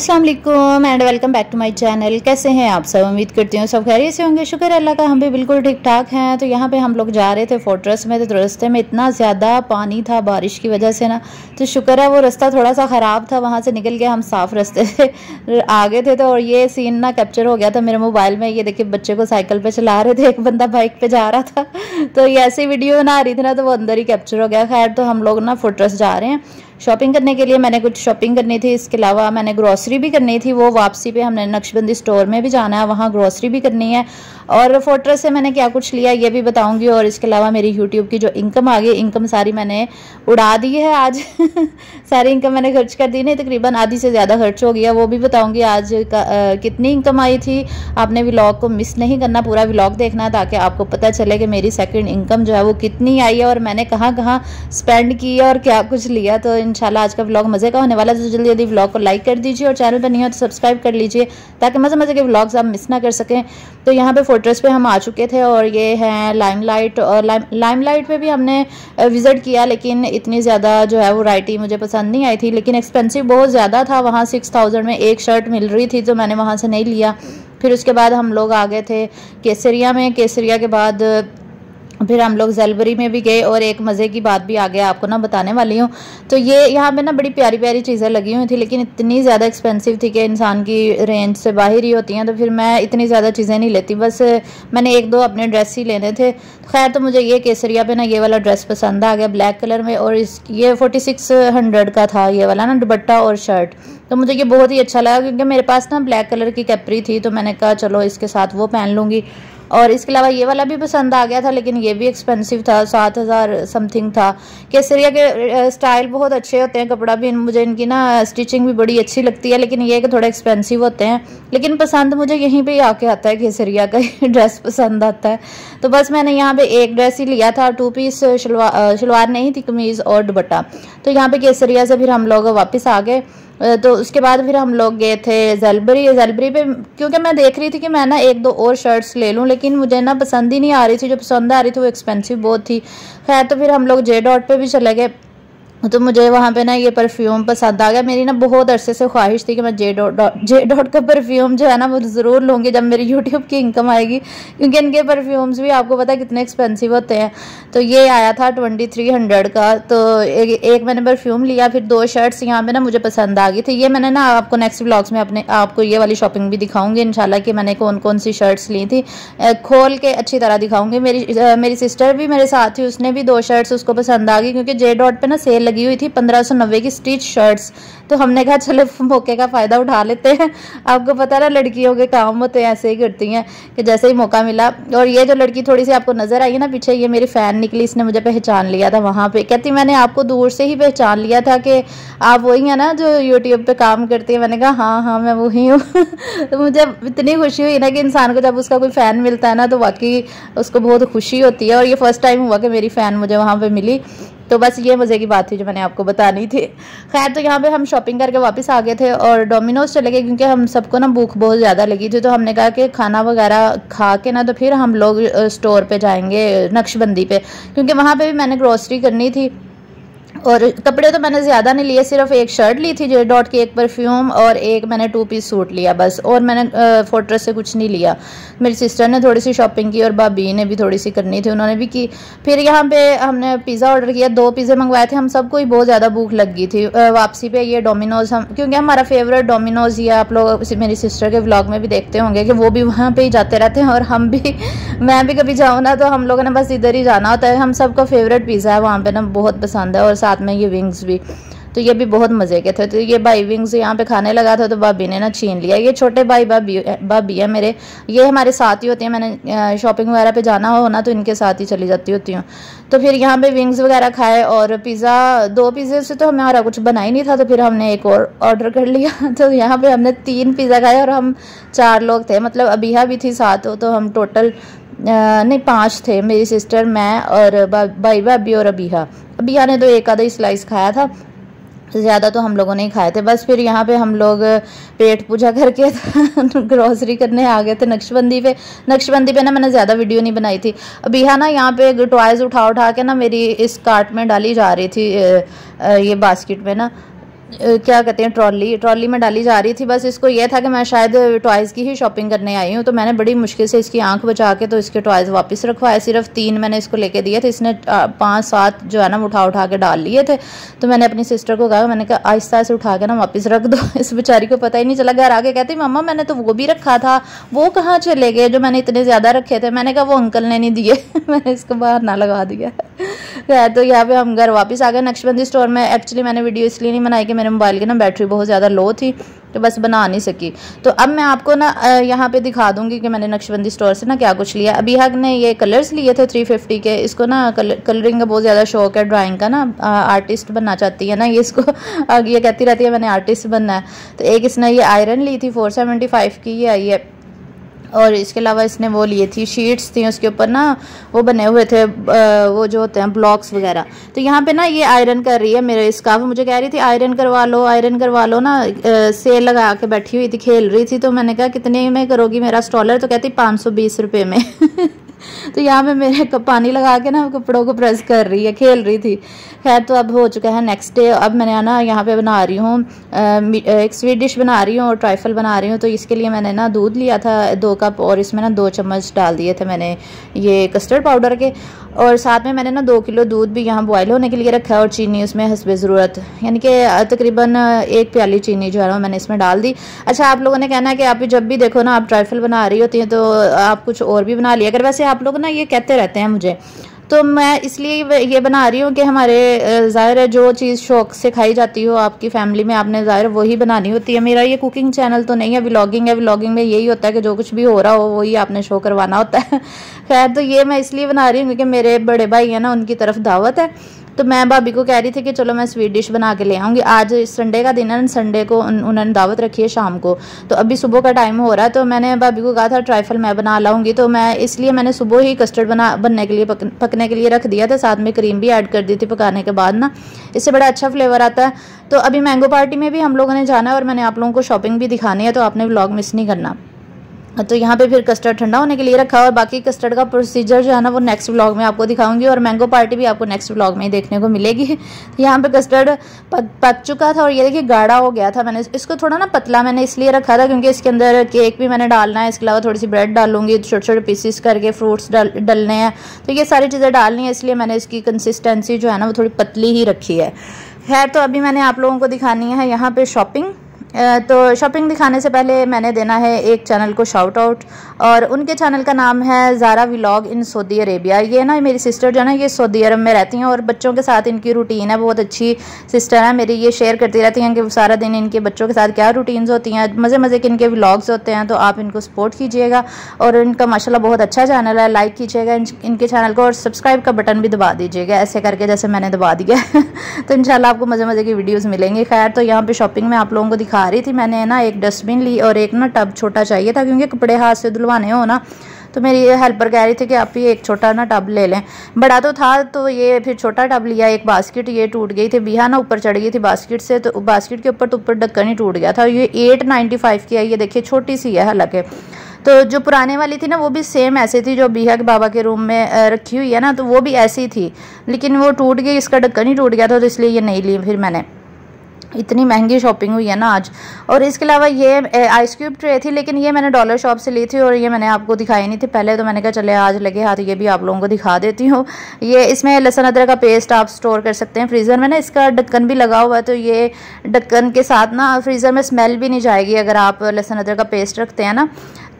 अस्सलाम वालेकुम and welcome back to my channel. कैसे हैं आप सब? उम्मीद करती हूँ सब खैरियत से होंगे। शुक्र है अल्लाह का, हम भी बिल्कुल ठीक ठाक हैं। तो यहाँ पे हम लोग जा रहे थे फोर्ट्रेस में, तो रास्ते में इतना ज़्यादा पानी था बारिश की वजह से ना, तो शुक्र है वो रास्ता थोड़ा सा ख़राब था, वहाँ से निकल के हम साफ़ रास्ते से आ गए थे। तो और ये सीन ना कैप्चर हो गया था मेरे मोबाइल में। ये देखिए बच्चे को साइकिल पर चला रहे थे, एक बंदा बाइक पर जा रहा था, तो ये ऐसी वीडियो बना रही थी ना, तो वो अंदर ही कैप्चर हो गया। खैर, तो हम लोग ना फोर्ट्रेस जा रहे हैं शॉपिंग करने के लिए। मैंने कुछ शॉपिंग करनी थी, इसके अलावा मैंने ग्रॉसरी भी करनी थी। वो वापसी पे हमने नक्शबंदी स्टोर में भी जाना है, वहाँ ग्रॉसरी भी करनी है। और फोर्ट्रेस से मैंने क्या कुछ लिया ये भी बताऊंगी। और इसके अलावा मेरी यूट्यूब की जो इनकम आ गई, इनकम सारी मैंने उड़ा दी है आज सारी इनकम मैंने खर्च कर दी, नहीं तकरीबन आधी से ज़्यादा खर्च हो गया, वो भी बताऊँगी आज कितनी इनकम आई थी। आपने व्लॉग को मिस नहीं करना, पूरा व्लॉग देखना है ताकि आपको पता चले कि मेरी सेकंड इनकम जो है वो कितनी आई है और मैंने कहाँ कहाँ स्पेंड की है और क्या कुछ लिया। तो इंशाल्लाह आज का व्लॉग मज़े का होने वाला है। तो जल्दी जल्दी व्लॉग को लाइक कर दीजिए और चैनल पर नहीं हो तो सब्सक्राइब कर लीजिए ताकि मज़े मज़े के व्लॉग्स आप मिस ना कर सकें। तो यहाँ पे फोर्ट्रेस पे हम आ चुके थे और ये है लाइमलाइट। और लाइमलाइट पे भी हमने विज़िट किया, लेकिन इतनी ज़्यादा जो है वो वैरायटी मुझे पसंद नहीं आई थी, लेकिन एक्सपेंसिव बहुत ज़्यादा था। वहाँ 6000 में एक शर्ट मिल रही थी, तो मैंने वहाँ से नहीं लिया। फिर उसके बाद हम लोग आ गए थे केसरिया में। केसरिया के बाद फिर हम लोग ज़ेलबरी में भी गए और एक मज़े की बात भी आगे आपको ना बताने वाली हूँ। तो ये यहाँ पे ना बड़ी प्यारी प्यारी चीज़ें लगी हुई थी, लेकिन इतनी ज़्यादा एक्सपेंसिव थी कि इंसान की रेंज से बाहर ही होती हैं। तो फिर मैं इतनी ज़्यादा चीज़ें नहीं लेती, बस मैंने एक दो अपने ड्रेस ही लेने थे। खैर, तो मुझे ये केसरिया पे ना ये वाला ड्रेस पसंद आ गया ब्लैक कलर में, और ये 4600 का था ये वाला ना दुपट्टा और शर्ट। तो मुझे ये बहुत ही अच्छा लगा क्योंकि मेरे पास ना ब्लैक कलर की कैपरी थी, तो मैंने कहा चलो इसके साथ वो पहन लूँगी। और इसके अलावा ये वाला भी पसंद आ गया था, लेकिन ये भी एक्सपेंसिव था, 7000 समथिंग था। केसरिया के स्टाइल बहुत अच्छे होते हैं, कपड़ा भी मुझे इनकी ना स्टिचिंग भी बड़ी अच्छी लगती है, लेकिन ये कि थोड़े एक्सपेंसिव होते हैं। लेकिन पसंद मुझे यहीं पे आके आता है, केसरिया का ड्रेस पसंद आता है। तो बस मैंने यहाँ पे एक ड्रेस ही लिया था, 2 पीस शलवार नहीं थी, कमीज़ और दुपट्टा। तो यहाँ पे केसरिया से फिर हम लोग वापस आ गए। तो उसके बाद फिर हम लोग गए थे ज़ेलबरी पे, क्योंकि मैं देख रही थी कि मैं ना एक दो और शर्ट्स ले लूँ, लेकिन मुझे ना पसंद ही नहीं आ रही थी। जो पसंद आ रही थी वो एक्सपेंसिव बहुत थी। खैर, तो फिर हम लोग जे डॉट पे भी चले गए। तो मुझे वहाँ पे ना ये परफ्यूम पसंद आ गया। मेरी ना बहुत अरसे से ख्वाहिश थी कि मैं जे डॉट का परफ्यूम जो है ना वो ज़रूर लूँगी जब मेरी यूट्यूब की इनकम आएगी, क्योंकि इनके परफ्यूम्स भी आपको पता है कितने एक्सपेंसिव होते हैं। तो ये आया था 2300 का। तो एक मैंने परफ्यूम लिया, फिर 2 शर्ट्स यहाँ पे ना मुझे पसंद आ गई थी। ये मैंने ना आपको नेक्स्ट व्लॉग्स में आपको ये वाली शॉपिंग भी दिखाऊंगी इंशाल्लाह कि मैंने कौन कौन सी शर्ट्स ली थी, खोल के अच्छी तरह दिखाऊंगी। मेरी सिस्टर भी मेरे साथ थी, उसने भी 2 शर्ट्स उसको पसंद आ गई, क्योंकि जे डॉट पे ना सेल लगी हुई थी 1590 की स्टिच शर्ट्स। तो हमने कहा चलो मौके का फ़ायदा उठा लेते हैं। आपको पता है ना लड़कियों के काम होते हैं, ऐसे ही करती हैं कि जैसे ही मौका मिला। और ये जो लड़की थोड़ी सी आपको नज़र आई है ना पीछे, ये मेरी फ़ैन निकली, इसने मुझे पहचान लिया था वहाँ पे। कहती मैंने आपको दूर से ही पहचान लिया था कि आप वही हैं ना जो यूट्यूब पे काम करती है। मैंने कहा हाँ हाँ मैं वही हूँ तो मुझे इतनी खुशी हुई ना कि इंसान को जब उसका कोई फ़ैन मिलता है ना तो वाकई उसको बहुत खुशी होती है। और ये फर्स्ट टाइम हुआ कि मेरी फ़ैन मुझे वहाँ पर मिली। तो बस ये मज़े की बात थी जो मैंने आपको बतानी थी। खैर, तो यहाँ पे हम शॉपिंग करके वापस आ गए थे और डोमिनोज चले गए, क्योंकि हम सबको ना भूख बहुत ज़्यादा लगी थी। तो हमने कहा कि खाना वगैरह खा के ना तो फिर हम लोग स्टोर पे जाएंगे नक्शबंदी पे, क्योंकि वहाँ पे भी मैंने ग्रॉसरी करनी थी। और कपड़े तो मैंने ज़्यादा नहीं लिए, सिर्फ एक शर्ट ली थी जे डॉट की, एक परफ्यूम और एक मैंने 2 पीस सूट लिया बस। और मैंने फोर्ट्रेस से कुछ नहीं लिया। मेरी सिस्टर ने थोड़ी सी शॉपिंग की और भाभी ने भी थोड़ी सी करनी थी, उन्होंने भी की। फिर यहाँ पे हमने पिज़्ज़ा ऑर्डर किया, 2 पिज़्ज़े मंगवाए थे। हम सबको ही बहुत ज़्यादा भूख लगी थी। वापसी पे ये डोमिनोज़ क्योंकि हमारा फेवरेट डोमिनोज़ ही है। आप लोग मेरी सिस्टर के व्लॉग में भी देखते होंगे कि वो भी वहाँ पर ही जाते रहते हैं, और हम भी मैं भी कभी जाऊँ ना तो हम लोगों ने बस इधर ही जाना होता है। हम सबका फेवरेट पिज़्ज़ा है वहाँ पर ना, बहुत पसंद है। और साथ में ये विंग्स भी, तो ये भी बहुत मज़े के थे। तो ये भाई विंग्स यहाँ पे खाने लगा था, तो भाभी ने ना छीन लिया। ये छोटे भाई भाभी है मेरे, ये हमारे साथ ही होते हैं। मैंने शॉपिंग वगैरह पे जाना हो ना तो इनके साथ ही चली जाती होती हूँ। तो फिर यहाँ पे विंग्स वगैरह खाए और पिज़्ज़ा, 2 पिज़्ज़े से तो हमारा कुछ बना ही नहीं था, तो फिर हमने एक और ऑर्डर कर लिया। तो यहाँ पे हमने 3 पिज़्ज़ा खाए और हम 4 लोग थे, मतलब अबिहा भी थी साथ। तो हम टोटल नहीं 5 थे, मेरी सिस्टर, मैं और भाई भाभी और अबिहा ने तो एक आधा ही स्लाइस खाया था, ज़्यादा तो हम लोगों ने ही खाए थे। बस फिर यहाँ पे हम लोग पेट पूजा करके ग्रॉसरी करने आ गए थे नक्शबंदी पे ना मैंने ज़्यादा वीडियो नहीं बनाई थी। अभी है ना यहाँ पे टॉयज़ उठा के ना मेरी इस कार्ट में डाली जा रही थी, ये बास्केट में ना। क्या कहते हैं ट्रॉली में डाली जा रही थी। बस इसको यह था कि मैं शायद टॉयज़ की ही शॉपिंग करने आई हूँ, तो मैंने बड़ी मुश्किल से इसकी आंख बचा के तो इसके टॉयज़ वापस रखवाए। सिर्फ 3 मैंने इसको लेके दिए थे, इसने 5-7 जो है ना उठा के डाल लिए थे। तो मैंने अपनी सिस्टर को कहा, मैंने कहा आहिस्ता से उठा के ना वापस रख दो। इस बेचारी को पता ही नहीं चला। घर आके कहती मम्मा मैंने तो वो भी रखा था, वो कहाँ चले गए जो मैंने इतने ज़्यादा रखे थे। मैंने कहा वो अंकल ने नहीं दिए। मैंने इसको बाहर ना लगा दिया। तो यहाँ पे हम घर वापस आ गए नक्शबंदी स्टोर में। एक्चुअली मैंने वीडियो इसलिए नहीं बनाई कि मेरे मोबाइल की ना बैटरी बहुत ज़्यादा लो थी, तो बस बना नहीं सकी। तो अब मैं आपको ना यहाँ पे दिखा दूंगी कि मैंने नक्शबंदी स्टोर से ना क्या कुछ लिया। अभी हक ने ये कलर्स लिए थे 350 के। इसको ना कलरिंग का बहुत ज़्यादा शौक है, ड्राइंग का ना, आर्टिस्ट बनना चाहती है ना ये। इसको ये कहती रहती है मैंने आर्टिस्ट बनना है। तो एक इसने ये आयरन ली थी 475 की, ये आई है। और इसके अलावा इसने वो लिए थी शीट्स थी, उसके ऊपर ना वो बने हुए थे वो जो होते हैं ब्लॉक्स वगैरह। तो यहाँ पे ना ये आयरन कर रही है मेरे स्कार्फ। मुझे कह रही थी आयरन करवा लो ना, सेल लगा के बैठी हुई थी, खेल रही थी। तो मैंने कहा कितने में करोगी मेरा स्टॉलर? तो कहती 520 रुपये में। तो यहाँ पे मेरे पानी लगा के ना कपड़ों को प्रेस कर रही है, खेल रही थी। खैर तो अब हो चुका है नेक्स्ट डे। अब मैंने ना यहाँ पे बना रही हूँ एक स्वीट डिश बना रही हूँ और ट्राइफल बना रही हूँ। तो इसके लिए मैंने ना दूध लिया था 2 कप और इसमें ना 2 चम्मच डाल दिए थे मैंने ये कस्टर्ड पाउडर के। और साथ में मैंने ना 2 किलो दूध भी यहाँ बॉयल होने के लिए रखा है और चीनी उसमें हस्बे ज़रूरत, यानी कि तकरीबन 1 प्याली चीनी जो है ना मैंने इसमें डाल दी। अच्छा, आप लोगों ने कहना है कि आप जब भी देखो ना आप ट्राइफल बना रही होती हैं तो आप कुछ और भी बना लिया अगर। वैसे आप लोग ना ये कहते रहते हैं मुझे, तो मैं इसलिए ये बना रही हूँ कि हमारे ज़ाहिर है जो चीज़ शौक से खाई जाती हो आपकी फैमिली में, आपने ज़ाहिर वही बनानी होती है। मेरा ये कुकिंग चैनल तो नहीं है, व्लॉगिंग है। व्लॉगिंग में यही होता है कि जो कुछ भी हो रहा हो वही आपने शो करवाना होता है। खैर तो ये मैं इसलिए बना रही हूँ क्योंकि मेरे बड़े भाई हैं ना, उनकी तरफ दावत है। तो मैं भाभी को कह रही थी कि चलो मैं स्वीट डिश बना के ले आऊँगी। आज संडे का दिन है, संडे को उन्होंने दावत रखी है शाम को, तो अभी सुबह का टाइम हो रहा है। तो मैंने भाभी को कहा था ट्राइफल मैं बना लाऊंगी, तो मैं इसलिए मैंने सुबह ही कस्टर्ड बनने के लिए पकने के लिए रख दिया था। साथ में क्रीम भी ऐड कर दी थी पकाने के बाद ना, इससे बड़ा अच्छा फ्लेवर आता है। तो अभी मैंगो पार्टी में भी हम लोगों ने जाना है और मैंने आप लोगों को शॉपिंग भी दिखानी है, तो आपने व्लॉग मिस नहीं करना। तो यहाँ पे फिर कस्टर्ड ठंडा होने के लिए रखा और बाकी कस्टर्ड का प्रोसीजर जो है ना वो नेक्स्ट व्लॉग में आपको दिखाऊंगी और मैंगो पार्टी भी आपको नेक्स्ट व्लॉग में ही देखने को मिलेगी। तो यहाँ पे कस्टर्ड पक चुका था और ये देखिए गाढ़ा हो गया था। मैंने इसको थोड़ा ना पतला मैंने इसलिए रखा था क्योंकि इसके अंदर केक भी मैंने डालना है, इसके अलावा थोड़ी सी ब्रेड डालूंगी, छोटे छोटे पीसीस करके फ्रूट्स डलने हैं, तो ये सारी चीज़ें डालनी है, इसलिए मैंने इसकी कंसिस्टेंसी जो है ना वो थोड़ी पतली ही रखी है। खैर तो अभी मैंने आप लोगों को दिखानी है यहाँ पे शॉपिंग। तो शॉपिंग दिखाने से पहले मैंने देना है एक चैनल को शाउट आउट, और उनके चैनल का नाम है Zara vlog in Saudi Arabia. ये ना मेरी सिस्टर जो है ना ये सऊदी अरब में रहती हैं और बच्चों के साथ इनकी रूटीन है, बहुत अच्छी सिस्टर है मेरी। ये शेयर करती रहती हैं कि सारा दिन इनके बच्चों के साथ क्या रूटीन्स होती हैं, मज़े मज़े के इनके व्लॉग्स होते हैं। तो आप इनको सपोर्ट कीजिएगा और इनका माशाल्लाह बहुत अच्छा चैनल है, लाइक कीजिएगा इनके चैनल को और सब्सक्राइब का बटन भी दबा दीजिएगा ऐसे करके जैसे मैंने दबा दिया। तो इंशाल्लाह आपको मज़े मज़े की वीडियोज़ मिलेंगी। खैर तो यहाँ पर शॉपिंग में आप लोगों को दिखा रही थी। मैंने ना एक डस्टबिन ली और एक ना टब छोटा चाहिए था क्योंकि कपड़े हाथ से धुलवाने हो ना, तो मेरी हेल्पर कह रही थी कि आप ये एक छोटा ना टब ले लें। बड़ा तो था तो ये फिर छोटा टब लिया। एक बास्केट ये टूट गई थी, बिहा ना ऊपर चढ़ गई थी बास्केट से, तो बास्केट के ऊपर ढक्कन ही टूट गया था। ये 895 की है, ये देखिए छोटी सी है हालांकि। तो जो पुराने वाली थी ना वो भी सेम ऐसे थी जो बिहा के बाबा के रूम में रखी हुई है ना, तो वो भी ऐसी थी, लेकिन वो टूट गई, इसका ढक्कन ही टूट गया था, तो इसलिए ये नहीं ली फिर मैंने। इतनी महंगी शॉपिंग हुई है ना आज। और इसके अलावा ये आइस क्यूब ट्रे थी, लेकिन ये मैंने डॉलर शॉप से ली थी और ये मैंने आपको दिखाई नहीं थी पहले, तो मैंने कहा चले आज लगे हाथ ये भी आप लोगों को दिखा देती हूँ। ये इसमें लहसुन अदरक का पेस्ट आप स्टोर कर सकते हैं फ्रीज़र में ना, इसका ढक्कन भी लगा हुआ है, तो ये ढक्कन के साथ ना फ्रीज़र में स्मेल भी नहीं जाएगी अगर आप लहसुन अदरक का पेस्ट रखते हैं ना।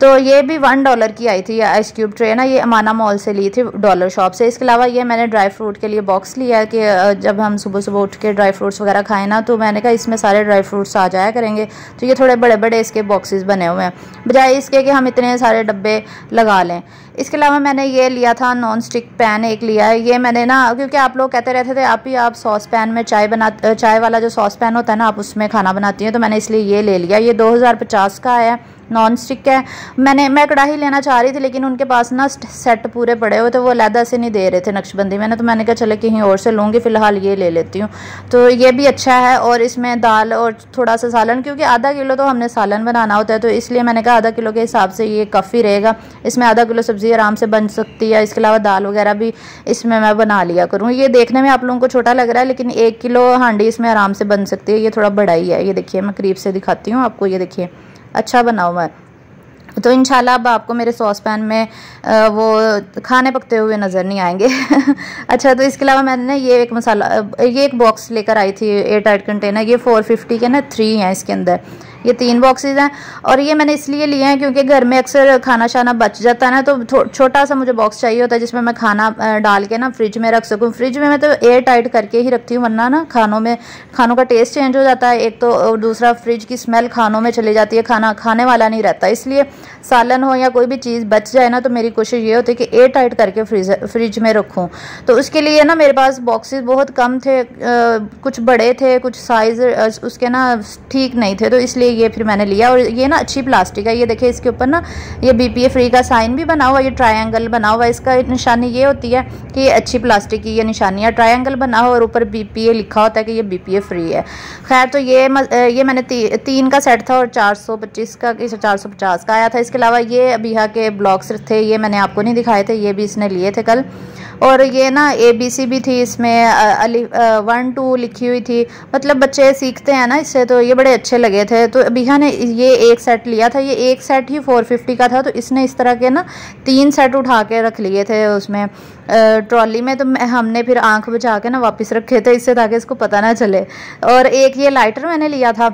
तो ये भी $1 की आई थी आइस क्यूब ट्रे ना, ये अमाना मॉल से ली थी डॉलर शॉप से। इसके अलावा ये मैंने ड्राई फ्रूट के लिए बॉक्स लिया है कि जब हम सुबह सुबह उठ के ड्राई फ्रूट्स वगैरह खाएं ना, तो मैंने कहा इसमें सारे ड्राई फ्रूट्स आ जाया करेंगे। तो ये थोड़े बड़े बड़े इसके बॉक्सेस बने हुए हैं बजाय इसके कि हम इतने सारे डब्बे लगा लें। इसके अलावा मैंने ये लिया था नॉन स्टिक पैन एक लिया है। ये मैंने ना क्योंकि आप लोग कहते रहते थे आप सॉस पैन में चाय वाला जो सॉस पैन होता है ना आप उसमें खाना बनाती हैं, तो मैंने इसलिए ये ले लिया। ये 2050 का आया, नॉन स्टिक है। मैं कढ़ाई लेना चाह रही थी, लेकिन उनके पास ना सेट पूरे पड़े हुए थे, वो अलहदा से नहीं दे रहे थे नक्शबंदी में ना, तो मैंने कहा चले कहीं और से लूँगी, फ़िलहाल ये ले लेती हूँ। तो ये भी अच्छा है, और इसमें दाल और थोड़ा सा सालन, क्योंकि आधा किलो तो हमने सालन बनाना होता है, तो इसलिए मैंने कहा आधा किलो के हिसाब से ये काफ़ी रहेगा। इसमें आधा किलो सब्ज़ी आराम से बन सकती है। इसके अलावा दाल वगैरह भी इसमें मैं बना लिया करूँ। ये देखने में आप लोगों को छोटा लग रहा है, लेकिन 1 किलो हांडी इसमें आराम से बन सकती है। ये थोड़ा बड़ा ही है, ये देखिए मैं करीब से दिखाती हूँ आपको, ये देखिए अच्छा बना हुआ है। तो इंशाल्लाह अब आपको मेरे सॉस पैन में वो खाने पकते हुए नज़र नहीं आएंगे। अच्छा, तो इसके अलावा मैंने ये एक बॉक्स लेकर आई थी, एयर टाइट कंटेनर। ये 450 के ना 3 हैं इसके अंदर, ये 3 बॉक्सेस हैं। और ये मैंने इसलिए लिए हैं क्योंकि घर में अक्सर खाना शाना बच जाता है ना, तो छोटा सा मुझे बॉक्स चाहिए होता है जिसमें मैं खाना डाल के ना फ्रिज में रख सकूँ। फ्रिज में मैं तो एयर टाइट करके ही रखती हूँ, वरना ना खानों का टेस्ट चेंज हो जाता है एक तो, और दूसरा फ्रिज की स्मेल खानों में चली जाती है, खाना खाने वाला नहीं रहता। इसलिए सालन हो या कोई भी चीज़ बच जाए ना, तो मेरी कोशिश ये होती है कि एयर टाइट करके फ्रिज में रखूँ। तो उसके लिए ना मेरे पास बॉक्सेस बहुत कम थे, कुछ बड़े थे, कुछ साइज़ उसके ना ठीक नहीं थे, तो इसलिए ये फिर मैंने लिया। और ये ना अच्छी प्लास्टिक है, ये देखिए इसके ऊपर ना ये BPA फ्री का साइन भी बना हुआ है, ये ट्रायंगल बना हुआ है। इसका निशानी ये होती है कि ये अच्छी प्लास्टिक की ये निशानी है, ट्रायंगल बना हो और ऊपर BPA लिखा होता है कि ये BPA फ्री है। खैर, तो ये मैंने 3 का सेट था और 425 का 450 का आया था। इसके अलावा ये अबीहा के ब्लॉक्स थे, ये मैंने आपको नहीं दिखाए थे, ये भी इसने लिए थे कल। और ये ना ABC भी थी इसमें, 1 2 लिखी हुई थी, मतलब बच्चे सीखते हैं ना इससे, तो ये बड़े अच्छे लगे थे। तो अबीहा ने ये एक सेट लिया था, ये एक सेट ही 450 का था, तो इसने इस तरह के ना 3 सेट उठा के रख लिए थे उसमें ट्रॉली में। तो हमने फिर आंख बचा के ना वापस रखे थे इससे, ताकि इसको पता ना चले। और एक ये लाइटर मैंने लिया था,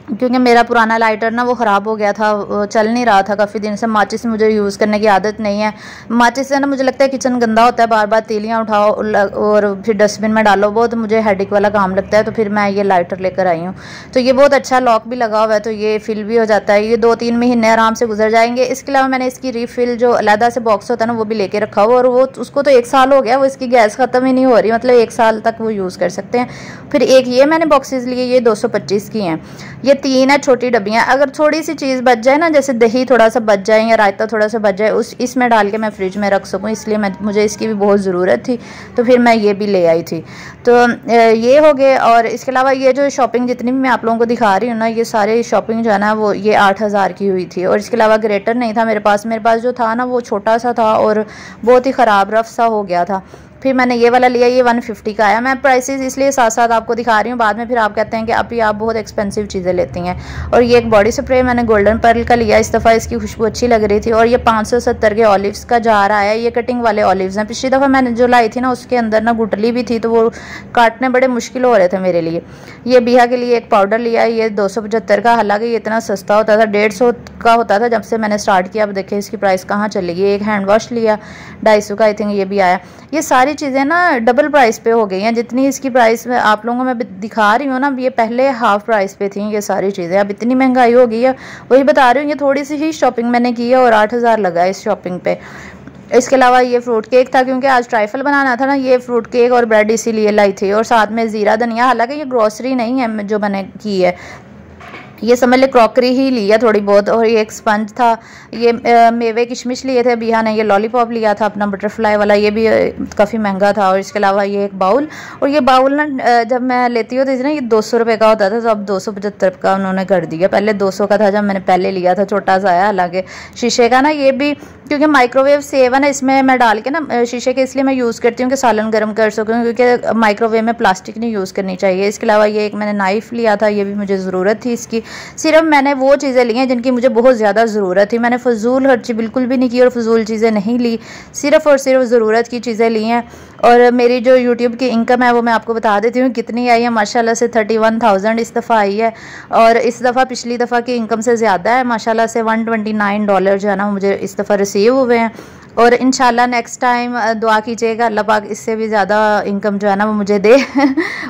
क्योंकि मेरा पुराना लाइटर ना वो ख़राब हो गया था, चल नहीं रहा था काफ़ी दिन से। माचिस मुझे यूज़ करने की आदत नहीं है। माचिस से ना मुझे लगता है किचन गंदा होता है, बार बार तीलियाँ उठाओ और फिर डस्टबिन में डालो, बहुत मुझे हेडेक वाला काम लगता है। तो फिर मैं ये लाइटर लेकर आई हूँ। तो ये बहुत अच्छा, लॉक भी लगा हुआ है, तो ये फिल भी हो जाता है। ये 2-3 महीने आराम से गुजर जाएंगे। इसके अलावा मैंने इसकी रीफिल जो अलहदा से बॉक्स होता है ना, वो भी लेके रखा हुआ, और वो उसको तो 1 साल हो गया, वो इसकी गैस ख़त्म ही नहीं हो रही, मतलब 1 साल तक वो यूज़ कर सकते हैं। फिर एक ये मैंने बॉक्सेस लिए, ये 225 की हैं। ये 3 है छोटी डब्बियाँ। अगर थोड़ी सी चीज़ बच जाए ना, जैसे दही थोड़ा सा बच जाए या रायता थोड़ा सा बच जाए, इसमें डाल के मैं फ्रिज में रख सकूँ, इसलिए मुझे इसकी भी बहुत ज़रूरत थी, तो फिर मैं ये भी ले आई थी। तो ये हो गए। और इसके अलावा ये जो शॉपिंग जितनी भी मैं आप लोगों को दिखा रही हूँ ना, ये सारे शॉपिंग जो है ना, वो ये 8000 की हुई थी। और इसके अलावा ग्रेटर नहीं था मेरे पास जो था ना, वो छोटा सा था और बहुत ही ख़राब रफ सा हो गया था। फिर मैंने ये वाला लिया, ये 150 का आया। मैं प्राइसेस इसलिए साथ साथ आपको दिखा रही हूँ, बाद में फिर आप कहते हैं कि अभी आप बहुत एक्सपेंसिव चीज़ें लेती हैं। और ये एक बॉडी स्प्रे मैंने गोल्डन पर्ल का लिया, इस दफ़ा इसकी खुशबू अच्छी लग रही थी। और ये 570 के ऑलिव्स का जार आया, ये कटिंग वाले ऑलिव्स हैं। पिछली दफ़ा मैंने जो लाई थी ना, उसके अंदर ना गुटली भी थी, तो वो काटने बड़े मुश्किल हो रहे थे मेरे लिए। ये बिहा के लिए एक पाउडर लिया, ये 275 का, हालांकि ये इतना सस्ता होता था, 150 का होता था जब से मैंने स्टार्ट किया। अब देखिए इसकी प्राइस कहाँ चली गई। एक हैंड वॉश लिया 250 का, आई थिंक ये भी आया। ये सारी चीज़ें ना डबल प्राइस पे हो गई हैं, जितनी इसकी प्राइस में आप लोगों को मैं दिखा रही हूँ ना, ये पहले हाफ प्राइस पे थी ये सारी चीज़ें। अब इतनी महंगाई हो गई है, वही बता रही हूँ। ये थोड़ी सी ही शॉपिंग मैंने की है और 8000 लगा इस शॉपिंग पे। इसके अलावा ये फ्रूट केक था, क्योंकि आज ट्राइफल बनाना था ना, ये फ्रूट केक और ब्रेड इसीलिए लाई थी। और साथ में ज़ीरा धनिया, हालांकि ये ग्रॉसरी नहीं है जो मैंने की है, ये समझ ले क्रॉकरी ही लिया थोड़ी बहुत। और ये एक स्पंज था, ये मेवे किशमिश लिए थे बिहा ने, ये लॉलीपॉप लिया था अपना बटरफ्लाई वाला, ये भी काफ़ी महंगा था। और इसके अलावा ये एक बाउल, और ये बाउल ना जब मैं लेती होती थी ना, ये 200 रुपये का होता था, तो अब 275 का उन्होंने कर दिया। पहले 200 का था जब मैंने पहले लिया था, छोटा सा आया हालांकि शीशे का ना। ये भी क्योंकि माइक्रोवेव सेव है ना, इसमें मैं डाल के ना शीशे के इसलिए मैं यूज़ करती हूँ कि सालन गर्म कर सकूँ, क्योंकि माइक्रोवेव में प्लास्टिक नहीं यूज़ करनी चाहिए। इसके अलावा ये एक मैंने नाइफ़ लिया था, ये भी मुझे ज़रूरत थी इसकी। सिर्फ मैंने वो चीज़ें ली हैं जिनकी मुझे बहुत ज़्यादा ज़रूरत थी, मैंने फजूल खर्ची बिल्कुल भी नहीं की और फजूल चीज़ें नहीं ली, सिर्फ़ और सिर्फ ज़रूरत की चीज़ें ली हैं। और मेरी जो यूट्यूब की इनकम है वो मैं आपको बता देती हूँ कितनी आई है। माशाल्लाह से 31,000 इस दफ़ा आई है, और इस दफ़ा पिछली दफ़ा की इनकम से ज़्यादा है। माशाल्लाह से $129 जो है ना मुझे इस दफ़ा रिसीव हुए हैं। और इंशाल्लाह नेक्स्ट टाइम दुआ कीजिएगा अल्लाह पाक इससे भी ज़्यादा इनकम जो है ना वो मुझे दे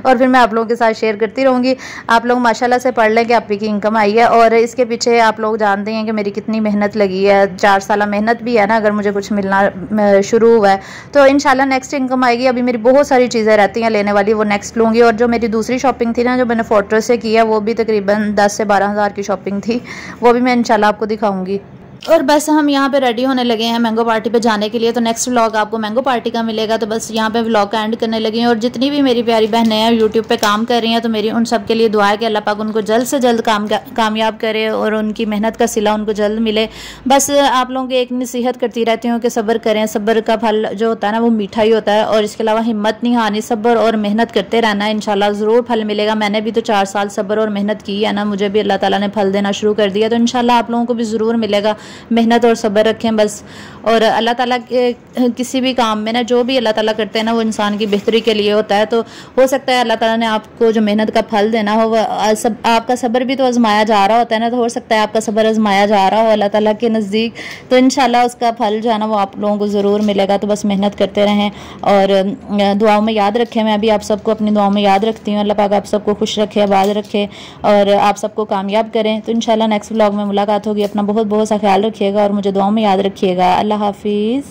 और फिर मैं आप लोगों के साथ शेयर करती रहूँगी। आप लोग माशाल्लाह से पढ़ लें कि आप ही की इनकम आई है, और इसके पीछे आप लोग जानते हैं कि मेरी कितनी मेहनत लगी है। 4 साल मेहनत भी है ना, अगर मुझे कुछ मिलना शुरू हुआ है तो इंशाल्लाह नेक्स्ट इनकम आएगी। अभी मेरी बहुत सारी चीज़ें रहती हैं लेने वाली, वो नेक्स्ट लूँगी। और जो मेरी दूसरी शॉपिंग थी ना, जो मैंने फोर्ट्रेस से की है, वो भी तकरीबन 10 से 12 हज़ार की शॉपिंग थी, वो भी मैं इंशाल्लाह आपको दिखाऊँगी। और बस हम यहाँ पे रेडी होने लगे हैं मैंगो पार्टी पे जाने के लिए। तो नेक्स्ट व्लॉग आपको मैंगो पार्टी का मिलेगा। तो बस यहाँ पे व्लॉग का एंड करने लगे हैं। और जितनी भी मेरी प्यारी बहनें हैं यूट्यूब पे काम कर रही हैं, तो मेरी उन सब के लिए दुआ है कि अल्लाह पाक उनको जल्द से जल्द कामयाब करे और उनकी मेहनत का सिला उनको जल्द मिले। बस आप लोगों की एक नसीहत करती रहती हूँ कि सब्र करें, सब्र का फल जो होता है ना वो मीठा ही होता है। और इसके अलावा हिम्मत नहीं हारनी, सब्र और मेहनत करते रहना है, इंशाल्लाह ज़रूर फल मिलेगा। मैंने भी तो 4 साल सब्र और मेहनत की है ना, मुझे भी अल्लाह ताला ने फल देना शुरू कर दिया। तो इंशाल्लाह आप लोगों को भी ज़रूर मिलेगा। मेहनत और सब्र रखें बस। और अल्लाह ताला के किसी भी काम में ना, जो भी अल्लाह ताला करते हैं ना, वो इंसान की बेहतरी के लिए होता है। तो हो सकता है अल्लाह ताला ने आपको जो मेहनत का फल देना हो, आपका सब्र भी तो आजमाया जा रहा होता है ना, तो हो सकता है आपका सब्र आजमाया जा रहा हो अल्लाह ताला के नज़दीक। तो इंशाल्लाह उसका फल जो है ना वो आप लोगों को ज़रूर मिलेगा। तो बस मेहनत करते रहें और दुआओं में याद रखें। मैं भी आप सबको अपनी दुआओं में याद रखती हूँ। अल्लाह पाक आप सबको खुश रखे, आबाद रखे और आप सबको कामयाब करें। तो इंशाल्लाह नेक्स्ट व्लॉग में मुलाकात होगी। अपना बहुत बहुत सा ख्याल रखिएगा और मुझे दुआओं में याद रखिएगा। अल्लाह हाफिज़।